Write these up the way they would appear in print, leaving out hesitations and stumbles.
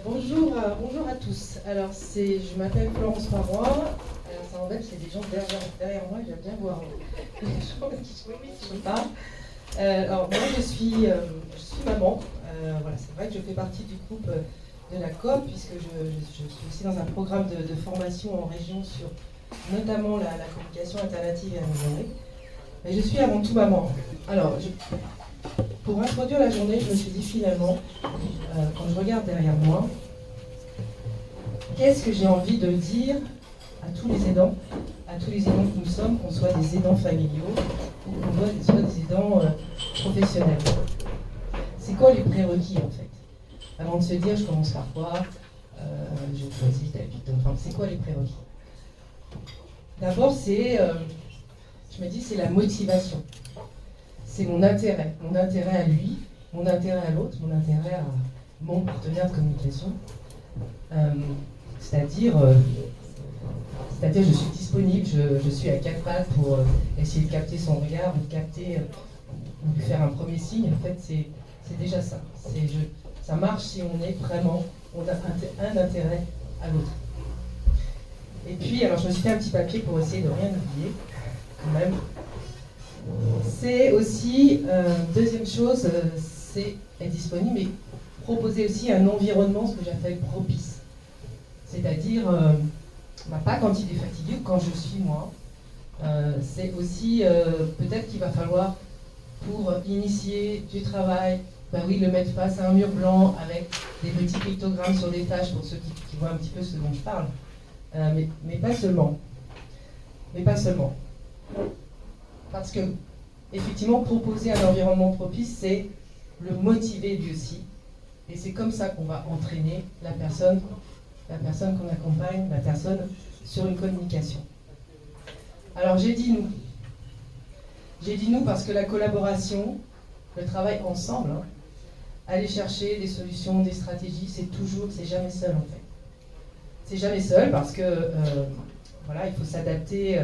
Bonjour à tous. Alors, je m'appelle Florence Parois. Alors, ça embête, il y a des gens derrière moi, j'aime bien voir les gens qui je parle. Alors, moi, je suis maman. Voilà, c'est vrai que je fais partie du groupe de la COP, puisque je suis aussi dans un programme de formation en région sur notamment la communication alternative et améliorée. Mais je suis avant tout maman. Alors, pour introduire la journée, je me suis dit finalement, quand je regarde derrière moi, qu'est-ce que j'ai envie de dire à tous les aidants que nous sommes, qu'on soit des aidants familiaux ou qu'on soit des aidants professionnels. C'est quoi les prérequis en fait? Avant de se dire je commence par quoi, je choisis telle vie d'enfant, c'est quoi les prérequis? D'abord je me dis c'est la motivation. C'est mon intérêt à lui, mon intérêt à l'autre, mon intérêt à mon partenaire de communication. C'est-à-dire je suis disponible, je suis à quatre pattes pour essayer de capter son regard, ou de capter, ou de faire un premier signe. En fait, c'est déjà ça. Ça marche si on a un intérêt à l'autre. Et puis, alors je me suis fait un petit papier pour essayer de rien oublier, quand même. C'est aussi, deuxième chose, c'est être disponible, mais proposer aussi un environnement, ce que j'appelle propice. C'est-à-dire, pas quand il est fatigué ou quand je suis moi. C'est aussi, peut-être qu'il va falloir, pour initier du travail, le mettre face à un mur blanc avec des petits pictogrammes sur des tâches pour ceux qui voient un petit peu ce dont je parle. Mais pas seulement. Parce que, effectivement, proposer un environnement propice, c'est le motiver lui aussi. Et c'est comme ça qu'on va entraîner la personne qu'on accompagne, la personne sur une communication. Alors j'ai dit nous parce que la collaboration, le travail ensemble, aller chercher des solutions, des stratégies, c'est jamais seul en fait. C'est jamais seul parce que il faut s'adapter.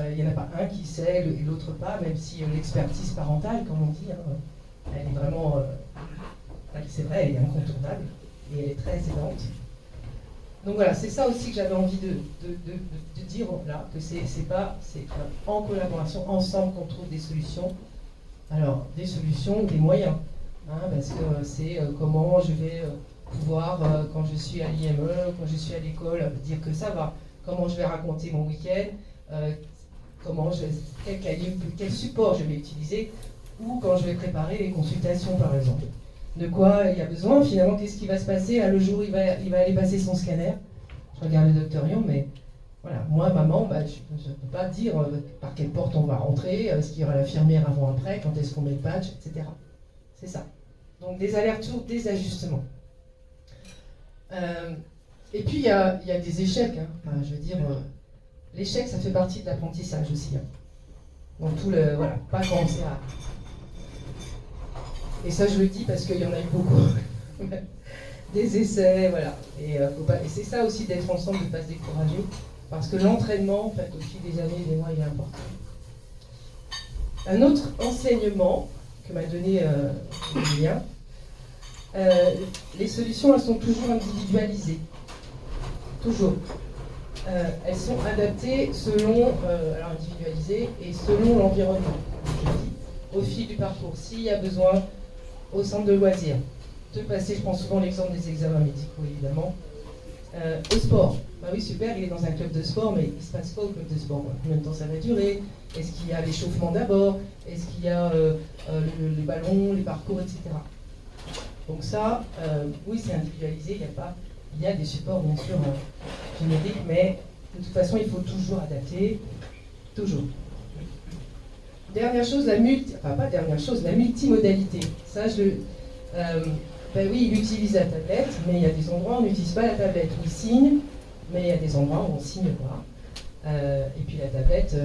Il n'y en a pas un qui sait et l'autre pas, même si l'expertise parentale, comme on dit, elle est vraiment, c'est vrai, elle est incontournable et elle est très aidante. Donc voilà, c'est ça aussi que j'avais envie de dire là, que c'est en collaboration, ensemble, qu'on trouve des solutions. Alors, des solutions, des moyens, parce que c'est comment je vais pouvoir, quand je suis à l'IME, quand je suis à l'école, dire que ça va, comment je vais raconter mon week-end, quel support je vais utiliser, ou quand je vais préparer les consultations par exemple. De quoi il y a besoin, finalement, qu'est-ce qui va se passer le jour où il va aller passer son scanner. Je regarde le docteur Lyon, mais voilà, moi, maman, je ne peux pas dire par quelle porte on va rentrer, est-ce qu'il y aura l'infirmière avant-après, quand est-ce qu'on met le badge, etc. C'est ça. Donc des allers-retours, des ajustements. Et puis il y a des échecs, l'échec, ça fait partie de l'apprentissage aussi. Donc pas commencer à... Et ça, je le dis parce qu'il y en a eu beaucoup. Des essais, voilà. Et c'est ça aussi d'être ensemble, de ne pas se décourager. Parce que l'entraînement, en fait, au fil des années et des mois, il est important. Un autre enseignement que m'a donné Julien, les solutions, elles sont toujours individualisées. Toujours. Elles sont adaptées individualisées et selon l'environnement. Je dis, au fil du parcours, s'il y a besoin, au centre de loisirs, de passer, je prends souvent l'exemple des examens médicaux évidemment, au sport. Oui, super, il est dans un club de sport, mais il ne se passe pas au club de sport. Combien de temps ça va durer? Est-ce qu'il y a l'échauffement d'abord? Est-ce qu'il y a les ballons, les parcours, etc. Donc ça, oui, c'est individualisé, il y a des supports bien sûr génériques, mais de toute façon, il faut toujours adapter, toujours. Dernière chose, la multimodalité. Ça, oui, il utilise la tablette, mais il y a des endroits où on n'utilise pas la tablette. Il signe, mais il y a des endroits où on ne signe pas. Et puis la tablette,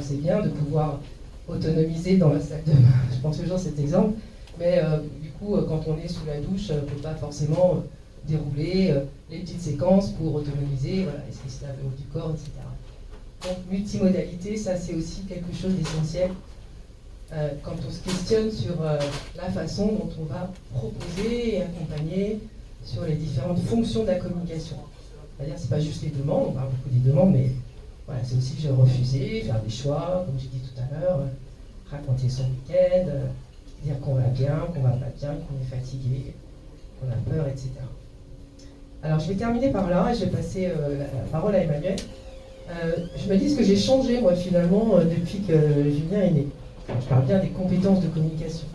c'est bien de pouvoir autonomiser dans la salle de bain. Je pense toujours à cet exemple. Mais du coup, quand on est sous la douche, on ne peut pas forcément dérouler les petites séquences pour autonomiser, est-ce qu'il se lave le haut du corps, etc. Donc multimodalité, ça c'est aussi quelque chose d'essentiel quand on se questionne sur la façon dont on va proposer et accompagner sur les différentes fonctions de la communication. C'est-à-dire, c'est pas juste les demandes, on parle beaucoup des demandes, mais voilà, c'est aussi refuser, faire des choix, comme j'ai dit tout à l'heure, raconter son week-end, dire qu'on va bien, qu'on va pas bien, qu'on est fatigué, qu'on a peur, etc. Alors, je vais terminer par là et je vais passer la parole à Emmanuel. Je me dis ce que j'ai changé, moi, finalement, depuis que Julien est né. Je parle bien des compétences de communication.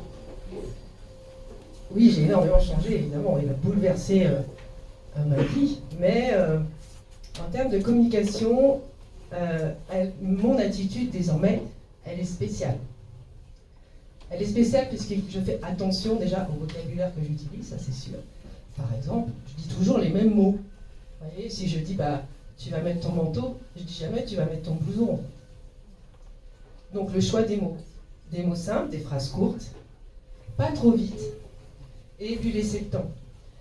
Oui, j'ai énormément changé, évidemment, il a bouleversé ma vie, mais en termes de communication, mon attitude, désormais, elle est spéciale. Elle est spéciale puisque je fais attention déjà au vocabulaire que j'utilise, ça c'est sûr. Par exemple, je dis toujours les mêmes mots. Vous voyez, si je dis tu vas mettre ton manteau, je dis jamais tu vas mettre ton blouson. Donc le choix des mots simples, des phrases courtes, pas trop vite, et puis laisser le temps.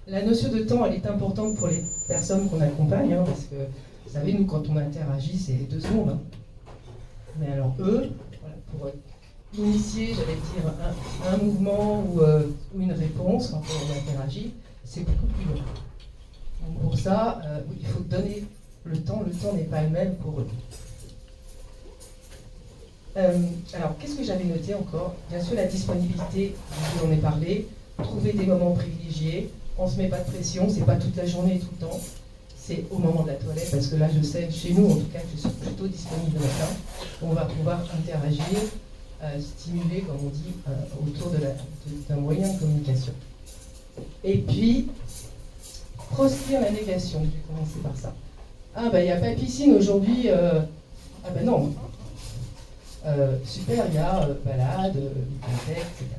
La notion de temps, elle est importante pour les personnes qu'on accompagne, parce que, vous savez, nous, quand on interagit, c'est 2 secondes. Mais alors eux, voilà, pour initier, j'allais dire, un mouvement ou une réponse, quand on interagit, c'est beaucoup plus long. Donc pour ça, il faut donner le temps n'est pas le même pour eux. Alors, qu'est-ce que j'avais noté encore? Bien sûr, la disponibilité, on en a parlé, trouver des moments privilégiés, on ne se met pas de pression, c'est pas toute la journée, tout le temps, c'est au moment de la toilette, parce que là, je sais, chez nous, en tout cas, je suis plutôt disponible le matin, on va pouvoir interagir, stimuler, comme on dit, autour d'un moyen de communication. Et puis, proscrire la négation, je vais commencer par ça. Ah, il n'y a pas de piscine aujourd'hui, ah ben non. Super, il y a balade, bibliothèque, etc.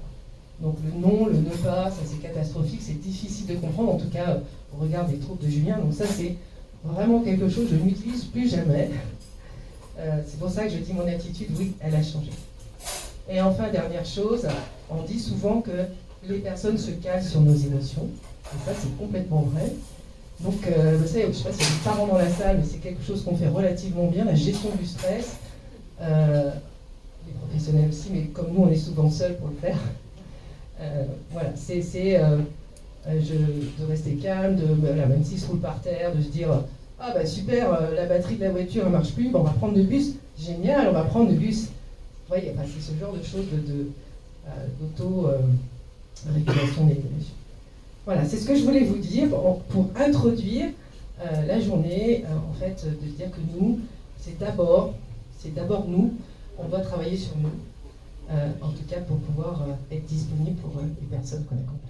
Donc le non, le ne pas, ça c'est catastrophique, c'est difficile de comprendre, en tout cas au regard des troubles de Julien. Donc ça c'est vraiment quelque chose que je n'utilise plus jamais. C'est pour ça que je dis mon attitude, oui, elle a changé. Et enfin, dernière chose, on dit souvent que les personnes se calent sur nos émotions. Et ça c'est complètement vrai. Donc, vous savez, je ne sais pas s'il y a des parents dans la salle, mais c'est quelque chose qu'on fait relativement bien, la gestion du stress. Les professionnels aussi, mais comme nous, on est souvent seuls pour le faire. Voilà, c'est de rester calme, même s'il se roule par terre, de se dire ah bah super, la batterie de la voiture ne marche plus, on va prendre le bus, génial, on va prendre le bus. Vous voyez, c'est ce genre de choses d'auto-régulation des émotions. Voilà, c'est ce que je voulais vous dire pour introduire la journée, en fait, de dire que nous, c'est d'abord nous, on doit travailler sur nous, en tout cas pour pouvoir être disponible pour les personnes qu'on accompagne.